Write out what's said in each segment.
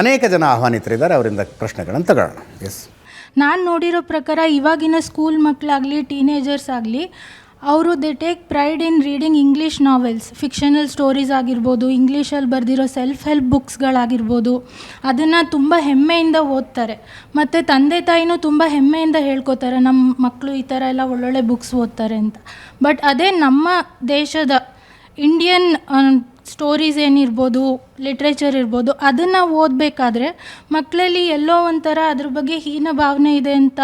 ಅನೇಕ ಜನ ಆಹ್ವಾನಿತರಿದ್ದಾರೆ, ಅವರಿಂದ ಪ್ರಶ್ನೆಗಳನ್ನು ತಗೊಳ್ಳೋಣ. ಎಸ್, ನಾನು ನೋಡಿರೋ ಪ್ರಕಾರ ಇವಾಗಿನ ಸ್ಕೂಲ್ ಮಕ್ಕಳಾಗಲಿ ಟೀನೇಜರ್ಸ್ ಆಗಲಿ ಅವರು they take pride in reading English novels, fictional stories ಆಗಿರ್ಬೋದು, ಇಂಗ್ಲೀಷಲ್ಲಿ ಬರೆದಿರೋ ಸೆಲ್ಫ್ ಹೆಲ್ಪ್ ಬುಕ್ಸ್ಗಳಾಗಿರ್ಬೋದು, ಅದನ್ನು ತುಂಬ ಹೆಮ್ಮೆಯಿಂದ ಓದ್ತಾರೆ. ಮತ್ತು ತಂದೆ ತಾಯಿನೂ ತುಂಬ ಹೆಮ್ಮೆಯಿಂದ ಹೇಳ್ಕೊತಾರೆ ನಮ್ಮ ಮಕ್ಕಳು ಈ ಥರ ಎಲ್ಲ ಒಳ್ಳೊಳ್ಳೆ ಬುಕ್ಸ್ ಓದ್ತಾರೆ ಅಂತ. ಬಟ್ ಅದೇ ನಮ್ಮ ದೇಶದ ಇಂಡಿಯನ್ ಸ್ಟೋರೀಸ್ ಏನಿರ್ಬೋದು, ಲಿಟ್ರೇಚರ್ ಇರ್ಬೋದು, ಅದನ್ನು ಓದಬೇಕಾದ್ರೆ ಮಕ್ಕಳಲ್ಲಿ ಎಲ್ಲೋ ಒಂಥರ ಅದ್ರ ಬಗ್ಗೆ ಹೀನ ಭಾವನೆ ಇದೆ ಅಂತ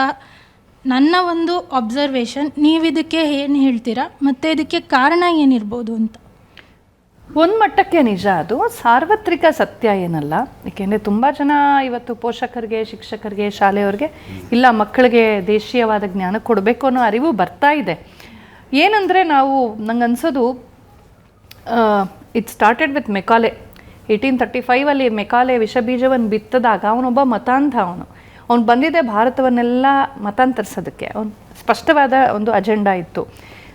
ನನ್ನ ಒಂದು ಅಬ್ಸರ್ವೇಷನ್. ನೀವಿದಕ್ಕೆ ಏನು ಹೇಳ್ತೀರಾ ಮತ್ತು ಇದಕ್ಕೆ ಕಾರಣ ಏನಿರ್ಬೋದು ಅಂತ? ಒಂದು ಮಟ್ಟಕ್ಕೆ ನಿಜ, ಅದು ಸಾರ್ವತ್ರಿಕ ಸತ್ಯ ಏನಲ್ಲ. ಏಕೆಂದರೆ ತುಂಬ ಜನ ಇವತ್ತು ಪೋಷಕರಿಗೆ, ಶಿಕ್ಷಕರಿಗೆ, ಶಾಲೆಯವ್ರಿಗೆ ಇಲ್ಲ ಮಕ್ಕಳಿಗೆ ದೇಶೀಯವಾದ ಜ್ಞಾನ ಕೊಡಬೇಕು ಅನ್ನೋ ಅರಿವು ಬರ್ತಾ ಇದೆ. ಏನಂದರೆ ನಾವು ನಂಗೆ ಅನ್ಸೋದು it started with Macaulay. 1835 Macaulay ವಿಷಬೀಜವನ್ನು ಬಿತ್ತದಾಗ ಅವನೊಬ್ಬ ಮತಾಂಧ. ಅವನು ಬಂದಿದ್ದೆ ಭಾರತವನ್ನೆಲ್ಲ ಮತಾಂತರಿಸೋದಕ್ಕೆ. ಅವನು ಸ್ಪಷ್ಟವಾದ ಒಂದು ಅಜೆಂಡಾ ಇತ್ತು.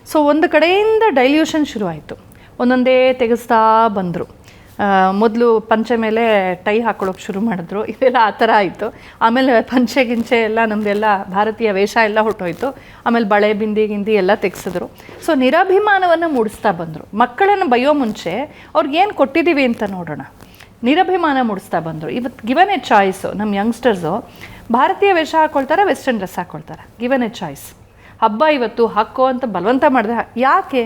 ಸೊ ಒಂದು ಕಡೆಯಿಂದ ಡೈಲ್ಯೂಷನ್ ಶುರುವಾಯಿತು. ಒಂದೊಂದೇ ತೆಗೆಸ್ತಾ ಬಂದರು. ಮೊದಲು ಪಂಚೆ ಮೇಲೆ ಟೈ ಹಾಕೊಳ್ಳೋಕೆ ಶುರು ಮಾಡಿದ್ರು, ಇದೆಲ್ಲ ಆ ಥರ ಆಯಿತು. ಆಮೇಲೆ ಪಂಚೆ ಗಿಂಚೆ ಎಲ್ಲ ನಮ್ಮದೆಲ್ಲ ಭಾರತೀಯ ವೇಷ ಎಲ್ಲ ಹೊರಟೋಯ್ತು. ಆಮೇಲೆ ಬಳೆ ಬಿಂದಿ ಗಿಂದಿ ಎಲ್ಲ ತೆಗೆಸಿದ್ರು. ಸೊ ನಿರಭಿಮಾನವನ್ನು ಮೂಡಿಸ್ತಾ ಬಂದರು. ಮಕ್ಕಳನ್ನು ಬಯ್ಯೋ ಮುಂಚೆ ಅವ್ರಿಗೇನು ಕೊಟ್ಟಿದ್ದೀವಿ ಅಂತ ನೋಡೋಣ. ನಿರಭಿಮಾನ ಮೂಡಿಸ್ತಾ ಬಂದರು. ಇವತ್ತು ಗಿವನ್ ಎ ಚಾಯ್ಸು. ನಮ್ಮ ಯಂಗ್ಸ್ಟರ್ಸು ಭಾರತೀಯ ವೇಷ ಹಾಕ್ಕೊಳ್ತಾರೆ, ವೆಸ್ಟರ್ನ್ ಡ್ರೆಸ್ ಹಾಕ್ಕೊಳ್ತಾರೆ. Given a choice. ಹಬ್ಬ ಇವತ್ತು ಹಾಕೋ ಅಂತ ಬಲವಂತ ಮಾಡಿದೆ. ಯಾಕೆ?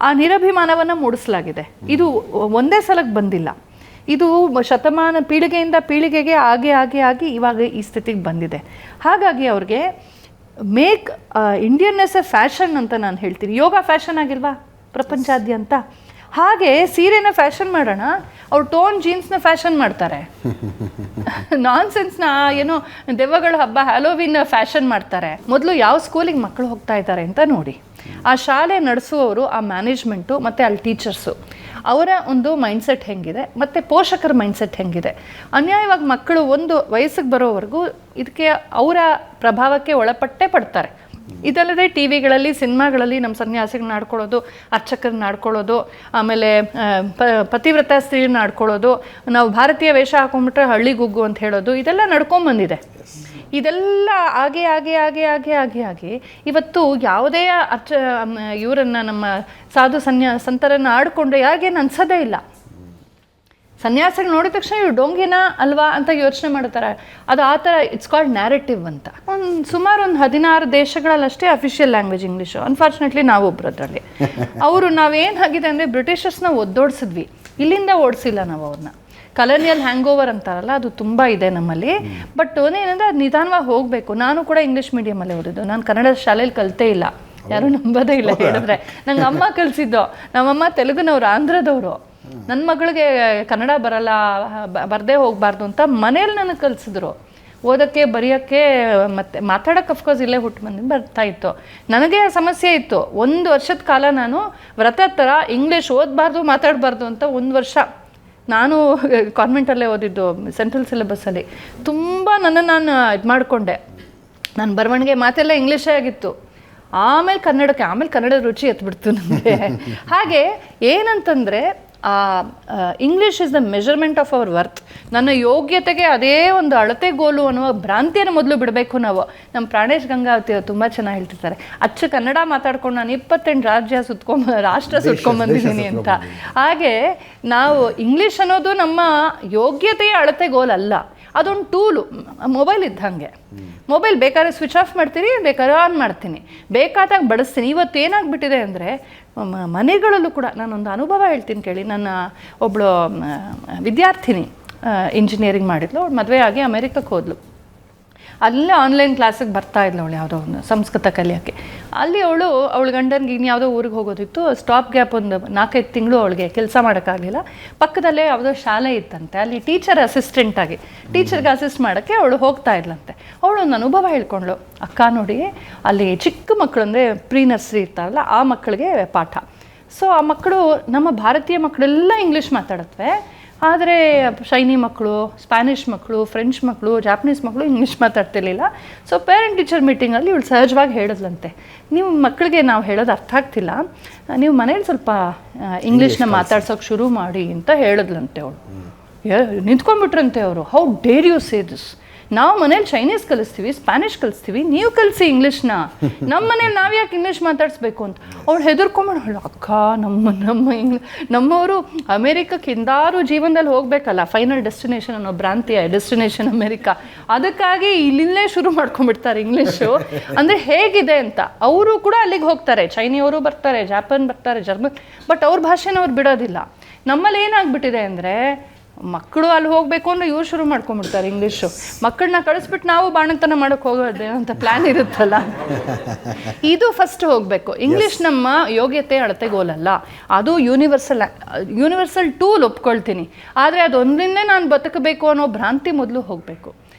ಆ ನಿರಭಿಮಾನವನ್ನು ಮೂಡಿಸಲಾಗಿದೆ. ಇದು ಒಂದೇ ಸಲಕ್ಕೆ ಬಂದಿಲ್ಲ. ಇದು ಶತಮಾನ ಪೀಳಿಗೆಯಿಂದ ಪೀಳಿಗೆಗೆ ಆಗಿ ಇವಾಗ ಈ ಸ್ಥಿತಿಗೆ ಬಂದಿದೆ. ಹಾಗಾಗಿ ಅವ್ರಿಗೆ ಮೇಕ್ ಇಂಡಿಯನ್ನೆಸ್ ಎ ಫ್ಯಾಷನ್ ಅಂತ ನಾನು ಹೇಳ್ತೀನಿ. ಯೋಗ ಫ್ಯಾಷನ್ ಆಗಿಲ್ವಾ ಪ್ರಪಂಚಾದ್ಯಂತ? ಹಾಗೆ ಸೀರೆನ ಫ್ಯಾಷನ್ ಮಾಡೋಣ, ಅವ್ರು ಟೋನ್ ಜೀನ್ಸ್ನ ಫ್ಯಾಷನ್ ಮಾಡ್ತಾರೆ. ನಾನ್ಸೆನ್ಸ್ನ ಏನೋ ದೆವ್ವಗಳ ಹಬ್ಬ ಹ್ಯಾಲೋವಿನ್ ಫ್ಯಾಷನ್ ಮಾಡ್ತಾರೆ. ಮೊದಲು ಯಾವ ಸ್ಕೂಲಿಗೆ ಮಕ್ಕಳು ಹೋಗ್ತಾ ಇದ್ದಾರೆ ಅಂತ ನೋಡಿ. ಆ ಶಾಲೆ ನಡೆಸುವವರು, ಆ ಮ್ಯಾನೇಜ್ಮೆಂಟು ಮತ್ತು ಅಲ್ಲಿ ಟೀಚರ್ಸು, ಅವರ ಒಂದು ಮೈಂಡ್ಸೆಟ್ ಹೆಂಗಿದೆ ಮತ್ತು ಪೋಷಕರ ಮೈಂಡ್ಸೆಟ್ ಹೆಂಗಿದೆ. ಅನ್ಯಾಯವಾಗಿ ಮಕ್ಕಳು ಒಂದು ವಯಸ್ಸಿಗೆ ಬರೋವರೆಗೂ ಇದಕ್ಕೆ ಅವರ ಪ್ರಭಾವಕ್ಕೆ ಒಳಪಟ್ಟೇ ಪಡ್ತಾರೆ. ಇದಲ್ಲದೆ ಟಿ ವಿಗಳಲ್ಲಿ, ಸಿನಿಮಾಗಳಲ್ಲಿ ನಮ್ಮ ಸನ್ಯಾಸಿಗಳನ್ನ ಆಡ್ಕೊಳ್ಳೋದು, ಅರ್ಚಕರನ್ನ ಆಡ್ಕೊಳ್ಳೋದು, ಆಮೇಲೆ ಪತಿವ್ರತ ಸ್ತ್ರೀನ ಆಡ್ಕೊಳ್ಳೋದು, ನಾವು ಭಾರತೀಯ ವೇಷ ಹಾಕೊಂಡ್ಬಿಟ್ರೆ ಹಳ್ಳಿಗುಗ್ಗು ಅಂತ ಹೇಳೋದು, ಇದೆಲ್ಲ ನಡ್ಕೊಂಬಂದಿದೆ. ಇದೆಲ್ಲ ಆಗಿ ಇವತ್ತು ಯಾವುದೇ ಇವರನ್ನು ನಮ್ಮ ಸಾಧು ಸಂತರನ್ನು ಆಡಿಕೊಂಡ್ರೆ ಯಾರಿಗೇನು ಅನ್ಸೋದೇ ಇಲ್ಲ. ಸನ್ಯಾಸಿಗಳು ನೋಡಿದ ತಕ್ಷಣ ಇವ್ರು ಡೊಂಗಿನ ಅಲ್ವಾ ಅಂತ ಯೋಚನೆ ಮಾಡ್ತಾರೆ. ಅದು ಆ ಥರ ಇಟ್ಸ್ ಕಾಲ್ಡ್ ನ್ಯಾರೇಟಿವ್ ಅಂತ. ಸುಮಾರು ಒಂದು 16 ದೇಶಗಳಲ್ಲಷ್ಟೇ ಅಫಿಷಿಯಲ್ ಲ್ಯಾಂಗ್ವೇಜ್ ಇಂಗ್ಲೀಷು. ಅನ್ಫಾರ್ಚುನೇಟ್ಲಿ ನಾವು ಒಬ್ಬರದ್ರಲ್ಲಿ. ನಾವೇನಾಗಿದೆ ಅಂದರೆ ಬ್ರಿಟಿಷರ್ಸ್ನ ಒದ್ದೋಡಿಸಿದ್ವಿ, ಇಲ್ಲಿಂದ ಓಡಿಸಿಲ್ಲ ನಾವು ಅವ್ರನ್ನ. ಕಲೋನಿಯಲ್ ಹ್ಯಾಂಗ್ ಓವರ್ ಅಂತಾರಲ್ಲ, ಅದು ತುಂಬ ಇದೆ ನಮ್ಮಲ್ಲಿ. ಬಟ್ ಏನಂದರೆ ಅದು ನಿಧಾನವಾಗಿ ಹೋಗಬೇಕು. ನಾನು ಕೂಡ ಇಂಗ್ಲೀಷ್ ಮೀಡಿಯಮಲ್ಲೇ ಓದಿದ್ದು. ನಾನು ಕನ್ನಡ ಶಾಲೆಯಲ್ಲಿ ಕಲಿತೇ ಇಲ್ಲ. ಯಾರೂ ನಂಬೋದೇ ಇಲ್ಲ ಹೇಳಿದ್ರೆ. ನಂಗೆ ಅಮ್ಮ ಕಲಿಸಿದ್ದು. ನಮ್ಮಮ್ಮ ತೆಲುಗುನವ್ರು, ಆಂಧ್ರದವರು. ನನ್ನ ಮಗಳಿಗೆ ಕನ್ನಡ ಬರಲ್ಲ, ಬರದೇ ಹೋಗಬಾರ್ದು ಅಂತ ಮನೇಲಿ ನನಗೆ ಕಲಿಸಿದ್ರು. ಓದೋಕ್ಕೆ, ಬರೆಯೋಕ್ಕೆ, ಮತ್ತು ಮಾತಾಡೋಕ್ಕೆ ಅಫ್ಕೋರ್ಸ್ ಇಲ್ಲೇ ಹುಟ್ಟು ಬಂದು ಬರ್ತಾಯಿತ್ತು. ನನಗೆ ಸಮಸ್ಯೆ ಇತ್ತು. 1 ವರ್ಷದ ಕಾಲ ನಾನು ವ್ರತ ಥರ ಇಂಗ್ಲೀಷ್ ಓದಬಾರ್ದು, ಮಾತಾಡಬಾರ್ದು ಅಂತ 1 ವರ್ಷ ನಾನು ಕಾನ್ವೆಂಟಲ್ಲೇ ಓದಿದ್ದು, ಸೆಂಟ್ರಲ್ ಸಿಲೆಬಸ್ಸಲ್ಲಿ. ತುಂಬ ನಾನು ಇದು ಮಾಡಿಕೊಂಡೆ. ನನ್ನ ಬರವಣಿಗೆ ಮಾತೆಲ್ಲ ಇಂಗ್ಲೀಷೇ ಆಗಿತ್ತು. ಆಮೇಲೆ ಕನ್ನಡದ ರುಚಿ ಎತ್ಬಿಡ್ತು ನನಗೆ. ಹಾಗೆ ಏನಂತಂದರೆ English is the measurement of our worth. ನನ್ನ ಯೋಗ್ಯತೆಗೆ ಅದೇ ಒಂದು ಅಳತೆಗೋಲು ಅನ್ನುವ ಭ್ರಾಂತಿಯನ್ನು ಮೊದಲು ಬಿಡಬೇಕು ನಾವು. ನಮ್ಮ ಪ್ರಾಣೇಶ್ ಗಂಗಾವತಿ ತುಂಬ ಚೆನ್ನಾಗಿ ಹೇಳ್ತಿರ್ತಾರೆ, ಅಚ್ಚ ಕನ್ನಡ ಮಾತಾಡ್ಕೊಂಡು ನಾನು 28 ರಾಷ್ಟ್ರ ಸುತ್ಕೊಂಡ್ಬಂದಿದ್ದೀನಿ ಅಂತ. ಹಾಗೆ ನಾವು ಇಂಗ್ಲೀಷ್ ಅನ್ನೋದು ನಮ್ಮ ಯೋಗ್ಯತೆಯ ಅಳತೆಗೋಲಲ್ಲ, ಅದೊಂದು ಟೂಲು. ಮೊಬೈಲ್ ಇದ್ದಂಗೆ. ಮೊಬೈಲ್ ಬೇಕಾದ್ರೆ ಸ್ವಿಚ್ ಆಫ್ ಮಾಡ್ತೀನಿ, ಬೇಕಾದ್ರೆ ಆನ್ ಮಾಡ್ತೀನಿ, ಬೇಕಾದಾಗ ಬಳಸ್ತೀನಿ. ಇವತ್ತು ಏನಾಗ್ಬಿಟ್ಟಿದೆ ಅಂದರೆ ಮನೆಗಳಲ್ಲೂ ಕೂಡ ನಾನೊಂದು ಅನುಭವ ಹೇಳ್ತೀನಿ ಕೇಳಿ. ನನ್ನ ಒಬ್ಬಳು ವಿದ್ಯಾರ್ಥಿನಿ ಇಂಜಿನಿಯರಿಂಗ್ ಮಾಡಿದ್ಲು. ಅವಳು ಮದುವೆ ಆಗಿ ಅಮೆರಿಕಕ್ಕೆ ಹೋದ್ಲು. ಅಲ್ಲೇ ಆನ್ಲೈನ್ ಕ್ಲಾಸಿಗೆ ಬರ್ತಾ ಇದ್ಲು ಅವಳು, ಯಾವುದೋ ಒಂದು ಸಂಸ್ಕೃತ ಕಲಿಯೋಕ್ಕೆ. ಅಲ್ಲಿ ಅವಳು ಗಂಡನಿಗೆ ಇನ್ಯಾವುದೋ ಊರಿಗೆ ಹೋಗೋದಿತ್ತು. ಸ್ಟಾಪ್ ಗ್ಯಾಪ್ ಒಂದು 4-5 ತಿಂಗಳು ಅವಳಿಗೆ ಕೆಲಸ ಮಾಡೋಕ್ಕಾಗಲಿಲ್ಲ. ಪಕ್ಕದಲ್ಲೇ ಯಾವುದೋ ಶಾಲೆ ಇತ್ತಂತೆ, ಅಲ್ಲಿ ಟೀಚರ್ ಅಸಿಸ್ಟೆಂಟಾಗಿ ಟೀಚರ್ಗೆ ಅಸಿಸ್ಟ್ ಮಾಡೋಕ್ಕೆ ಅವಳು ಹೋಗ್ತಾ ಇದ್ಲಂತೆ. ಅವಳು ಒಂದು ಅನುಭವ ಹೇಳ್ಕೊಂಡ್ಳು, ಅಕ್ಕ ನೋಡಿ ಅಲ್ಲಿ ಚಿಕ್ಕ ಮಕ್ಕಳು ಅಂದರೆ ಪ್ರೀ ನರ್ಸರಿ ಇರ್ತಾರಲ್ಲ, ಆ ಮಕ್ಕಳಿಗೆ ಪಾಠ. ಸೊ ಆ ಮಕ್ಕಳು, ನಮ್ಮ ಭಾರತೀಯ ಮಕ್ಕಳೆಲ್ಲ ಇಂಗ್ಲೀಷ್ ಮಾತಾಡತ್ವೆ, ಆದರೆ ಚೈನೀ ಮಕ್ಕಳು, ಸ್ಪ್ಯಾನಿಷ್ ಮಕ್ಕಳು, ಫ್ರೆಂಚ್ ಮಕ್ಕಳು, ಜಾಪನೀಸ್ ಮಕ್ಕಳು ಇಂಗ್ಲೀಷ್ ಮಾತಾಡ್ತಿರ್ಲಿಲ್ಲ. ಸೊ ಪೇರೆಂಟ್ ಟೀಚರ್ ಮೀಟಿಂಗಲ್ಲಿ ಇವಳು ಸಹಜವಾಗಿ ಹೇಳಿದ್ಲಂತೆ, ನೀವು ಮಕ್ಕಳಿಗೆ ನಾವು ಹೇಳೋದು ಅರ್ಥ ಆಗ್ತಿಲ್ಲ, ನೀವು ಮನೇಲಿ ಸ್ವಲ್ಪ ಇಂಗ್ಲೀಷ್ನ ಮಾತಾಡ್ಸೋಕೆ ಶುರು ಮಾಡಿ ಅಂತ ಹೇಳಿದ್ಲಂತೆ ಅವಳು. ನಿಂತ್ಕೊಂಡ್ಬಿಟ್ರಂತೆ ಅವರು. How dare you say this? ನಾವು ಮನೇಲಿ ಚೈನೀಸ್ ಕಲಿಸ್ತೀವಿ, ಸ್ಪ್ಯಾನಿಷ್ ಕಲಿಸ್ತೀವಿ, ನೀವು ಕಲಿಸಿ ಇಂಗ್ಲೀಷ್ನ. ನಮ್ಮ ಮನೇಲಿ ನಾವು ಯಾಕೆ ಇಂಗ್ಲೀಷ್ ಮಾತಾಡಿಸ್ಬೇಕು ಅಂತ ಅವಳು ಹೆದರ್ಕೊಂಬಿಡೋಳು. ಅಕ್ಕ ನಮ್ಮವರು ಅಮೇರಿಕಕ್ಕೆ ಎಂದಾರು ಜೀವನದಲ್ಲಿ ಹೋಗಬೇಕಲ್ಲ, ಫೈನಲ್ ಡೆಸ್ಟಿನೇಷನ್ ಅನ್ನೋ ಭ್ರಾಂತಿಯ ಡೆಸ್ಟಿನೇಷನ್ ಅಮೇರಿಕಾ, ಅದಕ್ಕಾಗಿ ಇಲ್ಲಿಂದಲೇ ಶುರು ಮಾಡ್ಕೊಂಡ್ಬಿಡ್ತಾರೆ ಇಂಗ್ಲೀಷು. ಅಂದರೆ ಹೇಗಿದೆ ಅಂತ. ಅವರು ಕೂಡ ಅಲ್ಲಿಗೆ ಹೋಗ್ತಾರೆ, ಚೈನಿಯವರು ಬರ್ತಾರೆ, ಜಾಪಾನ್ ಬರ್ತಾರೆ, ಜರ್ಮನ್, ಬಟ್ ಅವ್ರ ಭಾಷೆನ ಅವ್ರು ಬಿಡೋದಿಲ್ಲ. ನಮ್ಮಲ್ಲಿ ಏನಾಗ್ಬಿಟ್ಟಿದೆ ಅಂದರೆ ಮಕ್ಕಳು ಅಲ್ಲಿ ಹೋಗಬೇಕು ಅಂದರೆ ಇವ್ರು ಶುರು ಮಾಡ್ಕೊಂಡ್ಬಿಡ್ತಾರೆ ಇಂಗ್ಲೀಷು. ಮಕ್ಕಳನ್ನ ಕಳಿಸ್ಬಿಟ್ಟು ನಾವು ಬಾಣಂತನ ಮಾಡೋಕ್ಕೆ ಹೋಗೋದೇ ಅಂತ ಪ್ಲ್ಯಾನ್ ಇರುತ್ತಲ್ಲ, ಇದು ಫಸ್ಟ್ ಹೋಗಬೇಕು. ಇಂಗ್ಲೀಷ್ ನಮ್ಮ ಯೋಗ್ಯತೆ ಅಳತೆಗೋಲಲ್ಲ, ಅದು ಯೂನಿವರ್ಸಲ್ ಟೂಲ್ ಒಪ್ಕೊಳ್ತೀನಿ. ಆದರೆ ಅದೊಂದರಿಂದನೇ ನಾನು ಬದುಕಬೇಕು ಅನ್ನೋ ಭ್ರಾಂತಿ ಮೊದಲು ಹೋಗಬೇಕು.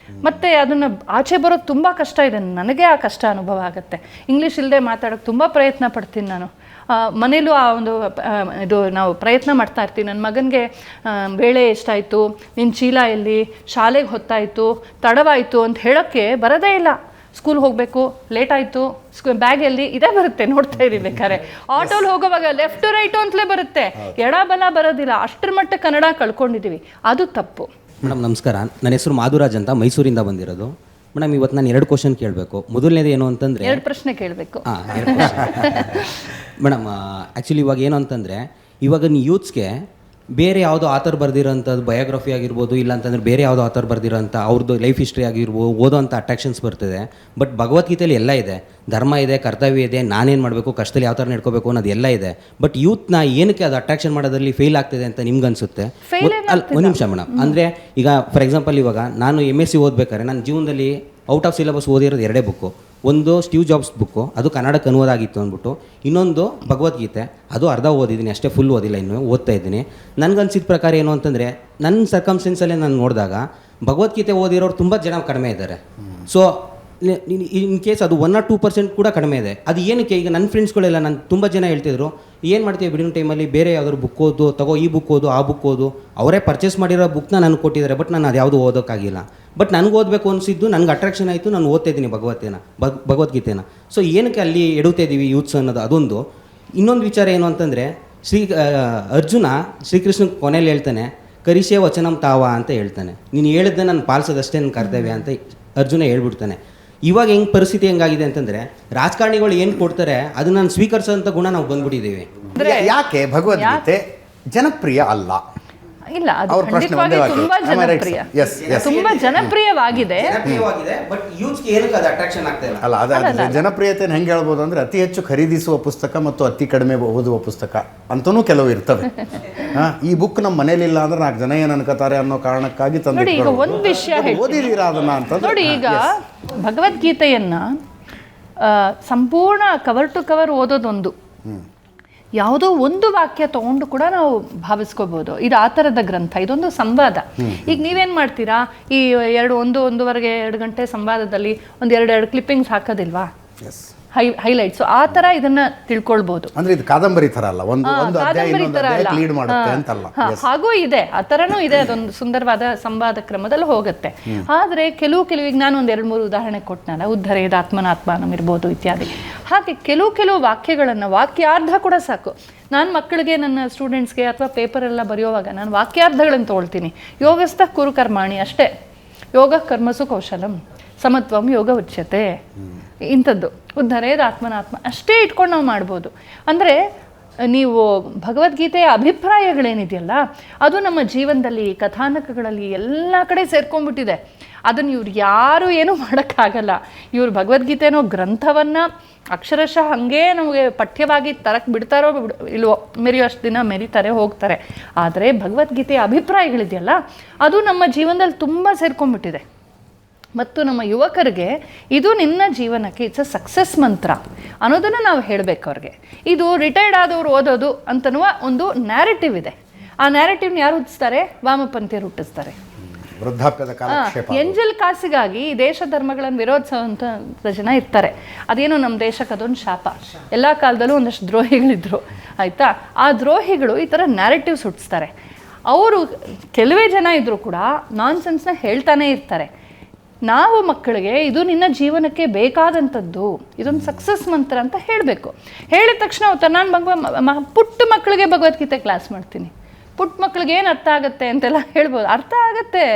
ಮತ್ತು ಅದನ್ನು ಆಚೆ ಬರೋದು ತುಂಬ ಕಷ್ಟ ಇದೆ. ನನಗೆ ಆ ಕಷ್ಟ ಅನುಭವ ಆಗುತ್ತೆ. ಇಂಗ್ಲೀಷ್ ಇಲ್ಲದೆ ಮಾತಾಡೋಕ್ಕೆ ತುಂಬ ಪ್ರಯತ್ನ ಪಡ್ತೀನಿ ನಾನು. ಮನೇಲೂ ಆ ಒಂದು ಇದು ನಾವು ಪ್ರಯತ್ನ ಮಾಡ್ತಾ ಇರ್ತೀವಿ. ನನ್ನ ಮಗನಿಗೆ ಬೇಳೆ ಎಷ್ಟಾಯಿತು, ನಿನ್ನ ಚೀಲ ಎಲ್ಲಿ, ಶಾಲೆಗೆ ಹೊತ್ತಾಯಿತು, ತಡವಾಯಿತು ಅಂತ ಹೇಳೋಕ್ಕೆ ಬರೋದೇ ಇಲ್ಲ. ಸ್ಕೂಲ್ ಹೋಗಬೇಕು, ಲೇಟ್ ಆಯಿತು, ಬ್ಯಾಗ್ ಎಲ್ಲಿ, ಇದೇ ಬರುತ್ತೆ. ನೋಡ್ತಾ ಇರಿ ಬೇಕಾದ್ರೆ ಆಟೋಲ್ಲಿ ಹೋಗೋವಾಗ ಲೆಫ್ಟ್ ರೈಟು ಅಂತಲೇ ಬರುತ್ತೆ, ಎಡ ಬಲ ಬರೋದಿಲ್ಲ. ಅಷ್ಟರ ಮಟ್ಟ ಕನ್ನಡ ಕಳ್ಕೊಂಡಿದ್ದೀವಿ, ಅದು ತಪ್ಪು. ಮೇಡಮ್ ನಮಸ್ಕಾರ, ನನ್ನ ಹೆಸರು ಮಾಧುರಾಜ್ ಅಂತ, ಮೈಸೂರಿಂದ ಬಂದಿರೋದು. ಮೇಡಮ್ ಇವತ್ತು ನಾನು 2 ಕ್ವಶನ್ ಕೇಳಬೇಕು. ಮೊದಲನೇದು ಏನು ಅಂತಂದರೆ 2 ಪ್ರಶ್ನೆ ಕೇಳಬೇಕು. ಮೇಡಮ್ ಆ್ಯಕ್ಚುಲಿ ಇವಾಗ ಏನು ಅಂತಂದರೆ, ಇವಾಗ ಯೂತ್ಸ್ಗೆ ಬೇರೆ ಯಾವುದೋ ಆಥರ್ ಬರೆದಿರೋಂಥದ್ದು ಬಯೋಗ್ರಫಿ ಆಗಿರ್ಬೋದು, ಇಲ್ಲ ಅಂತಂದರೆ ಬೇರೆ ಯಾವುದೋ ಆಥರ್ ಬರೆದಿರೋಂಥ ಅವ್ರದ್ದು ಲೈಫ್ ಹಿಸ್ಟ್ರಿ ಆಗಿರ್ಬೋದು ಓದೋಂಥ ಅಟ್ರಾಕ್ಷನ್ಸ್ ಬರ್ತಿದೆ. ಬಟ್ ಭಗವದ್ಗೀತೆಯಲ್ಲಿ ಎಲ್ಲ ಇದೆ, ಧರ್ಮ ಇದೆ, ಕರ್ತವ್ಯ ಇದೆ, ನಾನೇನು ಮಾಡಬೇಕು, ಕಷ್ಟದಲ್ಲಿ ಯಾವ ಥರ ನಡ್ಕೋಬೇಕು ಅನ್ನೋದು ಎಲ್ಲ ಇದೆ. ಬಟ್ ಯೂತ್ನ ಏನಕ್ಕೆ ಅದು ಅಟ್ರಾಕ್ಷನ್ ಮಾಡೋದ್ರಲ್ಲಿ ಫೇಲ್ ಆಗ್ತಿದೆ ಅಂತ ನಿಮ್ಗೆ ಅನಿಸುತ್ತೆ? ಒಂದು ನಿಮಿಷ ಮೇಡಮ್, ಅಂದರೆ ಈಗ ಫಾರ್ ಎಕ್ಸಾಂಪಲ್ ಇವಾಗ ನಾನು MSc ಓದ್ಬೇಕಾದ್ರೆ ನನ್ನ ಜೀವನದಲ್ಲಿ ಔಟ್ ಆಫ್ ಸಿಲೆಬಸ್ ಓದಿರೋದು 2 ಬುಕ್ಕು. ಒಂದು ಸ್ಟೀವ್ ಜಾಬ್ಸ್ ಬುಕ್ಕು, ಅದು ಕನ್ನಡಕ್ಕೆ ಅನುವಾದ ಆಗಿತ್ತು ಅಂದ್ಬಿಟ್ಟು. ಇನ್ನೊಂದು ಭಗವದ್ಗೀತೆ, ಅದು ಅರ್ಧ ಓದಿದ್ದೀನಿ ಅಷ್ಟೇ, ಫುಲ್ ಓದಿಲ್ಲ, ಇನ್ನೂ ಓದ್ತಾ ಇದ್ದೀನಿ. ನನಗನ್ಸಿದ ಪ್ರಕಾರ ಏನು ಅಂತಂದರೆ, ನನ್ನ ಸರ್ಕಮ್ಸ್ಟೆನ್ಸಲ್ಲೇ ನಾನು ನೋಡಿದಾಗ ಭಗವದ್ಗೀತೆ ಓದಿರೋರು ತುಂಬ ಜನ ಕಡಿಮೆ ಇದ್ದಾರೆ. ಸೊ ಇನ್ ಕೇಸ್ ಅದು 1 or 2% ಕೂಡ ಕಡಿಮೆ ಇದೆ. ಅದು ಏನಕ್ಕೆ? ಈಗ ನನ್ನ ಫ್ರೆಂಡ್ಸ್ಗಳೆಲ್ಲ ನಾನು ತುಂಬ ಜನ ಹೇಳ್ತಿದ್ರು, ಏನು ಮಾಡ್ತೀವಿ ಬಿಡಿನ ಟೈಮಲ್ಲಿ, ಬೇರೆ ಯಾವ್ದಾದ್ರು ಬುಕ್ ಓದು, ತಗೋ ಈ ಬುಕ್ ಓದು, ಆ ಬುಕ್ ಓದು. ಅವರೇ ಪರ್ಚೇಸ್ ಮಾಡಿರೋ ಬುಕ್ನ ನನಗೆ ಕೊಟ್ಟಿದ್ದಾರೆ, ಬಟ್ ನಾನು ಅದು ಯಾವುದು ಓದೋಕ್ಕಾಗಿಲ್ಲ. ಬಟ್ ನನಗೆ ಓದಬೇಕು ಅನಿಸಿದ್ದು, ನನಗೆ ಅಟ್ರಾಕ್ಷನ್ ಆಯಿತು, ನಾನು ಓದ್ತಾ ಇದ್ದೀನಿ ಭಗವದ್ಗೀತೆನ. ಸೊ ಏನಕ್ಕೆ ಅಲ್ಲಿ ಎಡುತ್ತಾ ಇದ್ದೀವಿ ಯೂತ್ಸ್ ಅನ್ನೋದು ಅದೊಂದು. ಇನ್ನೊಂದು ವಿಚಾರ ಏನು ಅಂತಂದರೆ, ಅರ್ಜುನ ಶ್ರೀಕೃಷ್ಣ ಕೊನೆಯಲ್ಲಿ ಹೇಳ್ತಾನೆ, ಕರಿಷೇ ವಚನಂ ತಾವ ಅಂತ ಹೇಳ್ತಾನೆ. ನೀನು ಹೇಳಿದ್ದೆ ನಾನು ಪಾಲಿಸೋದಷ್ಟೇ ನನ್ನ ಕರ್ತವ್ಯ ಅಂತ ಅರ್ಜುನ ಹೇಳ್ಬಿಡ್ತಾನೆ. ಇವಾಗ ಹೆಂಗೆ ಪರಿಸ್ಥಿತಿ ಹೆಂಗಾಗಿದೆ ಅಂತಂದರೆ, ರಾಜಕಾರಣಿಗಳು ಏನು ಕೊಡ್ತಾರೆ ಅದನ್ನು ನಾನು ಸ್ವೀಕರಿಸೋಂಥ ಗುಣ ನಾವು ಬಂದ್ಬಿಟ್ಟಿದ್ದೀವಿ. ಯಾಕೆ ಭಗವದ್ಗೀತೆ ಜನಪ್ರಿಯ ಅಲ್ಲ? ಇಲ್ಲ, ಅದು ಖಂಡಿತವಾಗಿ ತುಂಬಾ ಜನಪ್ರಿಯ, ತುಂಬಾ ಜನಪ್ರಿಯವಾಗಿದೆ. ಬಟ್ ಯೂತ್ಸ್ಗೆ ಏನಕ್ಕೆ ಅದು ಅಟ್ರಾಕ್ಷನ್ ಆಗ್ತಾ ಇಲ್ಲ? ಅಲ್ಲ, ಅದ ಜನಪ್ರಿಯತೆ ಹೆಂಗೆ ಹೇಳ್ಬೋದು ಅಂದರೆ, ಅತಿ ಹೆಚ್ಚು ಖರೀದಿಸುವ ಪುಸ್ತಕ ಮತ್ತು ಅತಿ ಕಡಿಮೆ ಓದುವ ಪುಸ್ತಕ ಅಂತಲೂ ಕೆಲವು ಇರ್ತವೆ. ಈ ಬುಕ್ ನಮ್ಮ ಮನೇಲಿಲ್ಲ ಅಂದ್ರೆ 4 ಜನ ಏನು ಅನ್ಕೋತಾರೆ ಅನ್ನೋ ಕಾರಣಕ್ಕಾಗಿ ತಂದು. ನೋಡಿ, ಈಗ ಒಂದು ವಿಷಯ ಓದಿದೀರಾ ಅದನ್ನ ಅಂತ ನೋಡಿ. ಈಗ ಭಗವದ್ಗೀತೆಯನ್ನ ಸಂಪೂರ್ಣ ಕವರ್ ಟು ಕವರ್ ಓದೋದೊಂದು, ಯಾವುದೋ ಒಂದು ವಾಕ್ಯ ತಗೊಂಡು ಕೂಡ ನಾವು ಭಾವಿಸ್ಕೋಬಹುದು. ಇದು ಆ ಥರದ ಗ್ರಂಥ, ಇದೊಂದು ಸಂವಾದ. ಈಗ ನೀವೇನು ಮಾಡ್ತೀರಾ, ಈ 1-1.5 ಗಂಟೆ ಸಂವಾದದಲ್ಲಿ 1-2 ಕ್ಲಿಪ್ಪಿಂಗ್ಸ್ ಹಾಕೋದಿಲ್ವಾ, ಹೈಲೈಟ್ಸ್, ಆ ಥರ ಇದನ್ನ ತಿಳ್ಕೊಳ್ಬಹುದು. ಅಂದ್ರೆ ಇದು ಕಾದಂಬರಿ ಥರ ಅಲ್ಲ, ಒಂದು ಕಾದಂಬರಿ ಥರ ಅಲ್ಲ. ಹಾಗೂ ಇದೆ, ಆ ಥರನೂ ಇದೆ. ಅದೊಂದು ಸುಂದರವಾದ ಸಂವಾದ ಕ್ರಮದಲ್ಲಿ ಹೋಗುತ್ತೆ. ಆದರೆ ಕೆಲವು ಈಗ ನಾನು 1-2-3 ಉದಾಹರಣೆ ಕೊಟ್ಟನಲ್ಲ, ಉದ್ಧರೇದ ಆತ್ಮನಾತ್ಮಾನಂ ಇರ್ಬೋದು ಇತ್ಯಾದಿ. ಹಾಗೆ ಕೆಲವು ವಾಕ್ಯಗಳನ್ನು, ವಾಕ್ಯಾರ್ಧ ಕೂಡ ಸಾಕು. ನಾನು ಮಕ್ಕಳಿಗೆ, ನನ್ನ ಸ್ಟೂಡೆಂಟ್ಸ್ಗೆ ಅಥವಾ ಪೇಪರೆಲ್ಲ ಬರೆಯುವಾಗ ನಾನು ವಾಕ್ಯಾರ್ಧಗಳನ್ನು ತೊಗೊಳ್ತೀನಿ. ಯೋಗಸ್ಥ ಕುರು ಕರ್ಮಾಣಿ ಅಷ್ಟೇ, ಯೋಗ ಕರ್ಮಸು ಕೌಶಲಂ ಸಮತ್ವಂ ಯೋಗ ಉಚ್ಯತೆ, ಇಂಥದ್ದು ಉದ್ಧರೇದ ಆತ್ಮನಾತ್ಮ ಅಷ್ಟೇ ಇಟ್ಕೊಂಡು ನಾವು ಮಾಡ್ಬೋದು. ಅಂದರೆ ನೀವು ಭಗವದ್ಗೀತೆಯ ಅಭಿಪ್ರಾಯಗಳೇನಿದೆಯಲ್ಲ, ಅದು ನಮ್ಮ ಜೀವನದಲ್ಲಿ, ಕಥಾನಕಗಳಲ್ಲಿ ಎಲ್ಲ ಕಡೆ ಸೇರ್ಕೊಂಡ್ಬಿಟ್ಟಿದೆ. ಅದನ್ನು ಇವ್ರು ಯಾರು ಏನೂ ಮಾಡೋಕ್ಕಾಗಲ್ಲ. ಇವರು ಭಗವದ್ಗೀತೆನೋ ಗ್ರಂಥವನ್ನು ಅಕ್ಷರಶಃ ಹಾಗೇ ನಮಗೆ ಪಠ್ಯವಾಗಿ ತರಕ್ಕೆ ಬಿಡ್ತಾರೋ ಇಲ್ವೋ, ಮೆರೆಯೋಷ್ಟು ದಿನ ಮೆರೀತಾರೆ, ಹೋಗ್ತಾರೆ. ಆದರೆ ಭಗವದ್ಗೀತೆಯ ಅಭಿಪ್ರಾಯಗಳಿದೆಯಲ್ಲ, ಅದು ನಮ್ಮ ಜೀವನದಲ್ಲಿ ತುಂಬ ಸೇರ್ಕೊಂಡ್ಬಿಟ್ಟಿದೆ. ಮತ್ತು ನಮ್ಮ ಯುವಕರಿಗೆ ಇದು ನಿನ್ನ ಜೀವನಕ್ಕೆ ಇಟ್ಸ್ ಅ ಸಕ್ಸಸ್ ಮಂತ್ರ ಅನ್ನೋದನ್ನು ನಾವು ಹೇಳಬೇಕು ಅವ್ರಿಗೆ. ಇದು ರಿಟೈರ್ಡ್ ಆದವರು ಓದೋದು ಅಂತನ್ನುವ ಒಂದು ನ್ಯಾರೇಟಿವ್ ಇದೆ. ಆ ನ್ಯಾರೇಟಿವ್ನ ಯಾರು ಹುಟ್ಟಿಸ್ತಾರೆ? ವಾಮಪಂಥೀಯರು ಹುಟ್ಟಿಸ್ತಾರೆ. ವೃದ್ಧಾಪ್ಯದ ಕಾಲಕ್ಷೇಪ. ಎಂಜಲ್ ಕಾಸಿಗಾಗಿ ದೇಶ ಧರ್ಮಗಳನ್ನು ವಿರೋಧಿಸುವಂಥ ಜನ ಇರ್ತಾರೆ. ಅದೇನೋ ನಮ್ಮ ದೇಶಕ್ಕೆ ಅದೊಂದು ಶಾಪ. ಎಲ್ಲ ಕಾಲದಲ್ಲೂ ಒಂದಷ್ಟು ದ್ರೋಹಿಗಳಿದ್ರು, ಆಯಿತಾ? ಆ ದ್ರೋಹಿಗಳು ಈ ಥರ ನ್ಯಾರೇಟಿವ್ಸ್ ಹುಟ್ಟಿಸ್ತಾರೆ. ಅವರು ಕೆಲವೇ ಜನ ಇದ್ದರೂ ಕೂಡ ನಾನ್ಸೆನ್ಸ್ನ ಹೇಳ್ತಾನೆ ಇರ್ತಾರೆ. ನಾವು ಮಕ್ಕಳಿಗೆ ಇದು ನಿನ್ನ ಜೀವನಕ್ಕೆ ಬೇಕಾದಂಥದ್ದು, ಇದೊಂದು ಸಕ್ಸಸ್ ಮಂತ್ರ ಅಂತ ಹೇಳಬೇಕು. ಹೇಳಿದ ತಕ್ಷಣ ನಾನು ಪುಟ್ಟ ಮಕ್ಕಳಿಗೆ ಭಗವದ್ಗೀತೆ ಕ್ಲಾಸ್ ಮಾಡ್ತೀನಿ. ಪುಟ್ಟ ಮಕ್ಳಿಗೆ ಏನು ಅರ್ಥ ಆಗುತ್ತೆ ಅಂತೆಲ್ಲ ಹೇಳ್ಬೋದು, ಅರ್ಥ ಆಗುತ್ತೆ.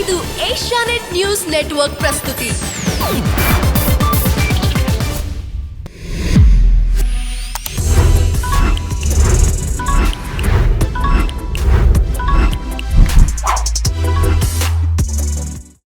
ಇದು ಏಷ್ಯಾನೆಟ್ ನ್ಯೂಸ್ ನೆಟ್ವರ್ಕ್ ಪ್ರಸ್ತುತಿ.